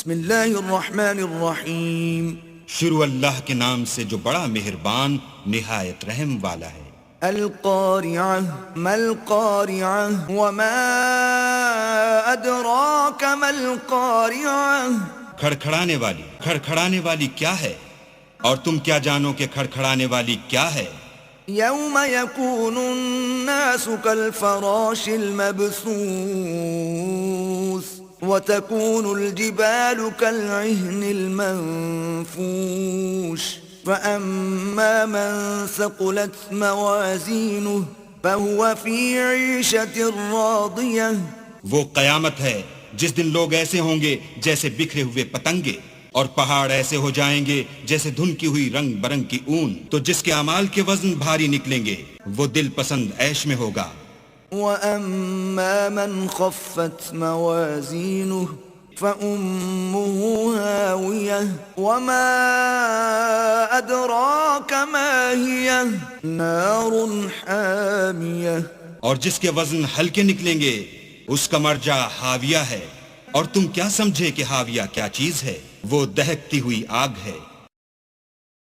بسم اللہ الرحمن الرحیم. شروع اللہ کے نام سے جو بڑا مہربان نہایت رحم والا ہے. القارعہ ما القارعہ وما ادراک ما القارعہ. کھڑکھڑانے والی کیا ہے اور تم کیا جانو کہ کھڑکھڑانے والی کیا ہے. یوم یکون الناس کالفراش المبثوث وتكون الجبال كالعهن المنفوش فأما من ثقلت موازينه فهو في عيشة راضية. وہ قیامت ہے جس دن لوگ ایسے ہوں گے جیسے بکھرے ہوئے پتنگے اور پہاڑ ایسے ہو جائیں گے جیسے دھنکی ہوئی رنگ برنگ کی اون. تو جس کے اعمال کے وزن بھاری نکلیں گے وہ دل پسند عیش میں ہوگا. وَأَمَّا مَنْ خَفَّتْ مَوَازِينُهُ فَأُمُّهُ هَاوِيَةٌ وَمَا أَدْرَاكَ مَا هِيَهْ نَارٌ حَامِيَةٌ. اور جس کے وزن ہلکے نکلیں گے اس کا مرجع حاویہ ہے. اور تم کیا سمجھے کہ حاویہ کیا چیز ہے؟ وہ دہکتی ہوئی آگ ہے.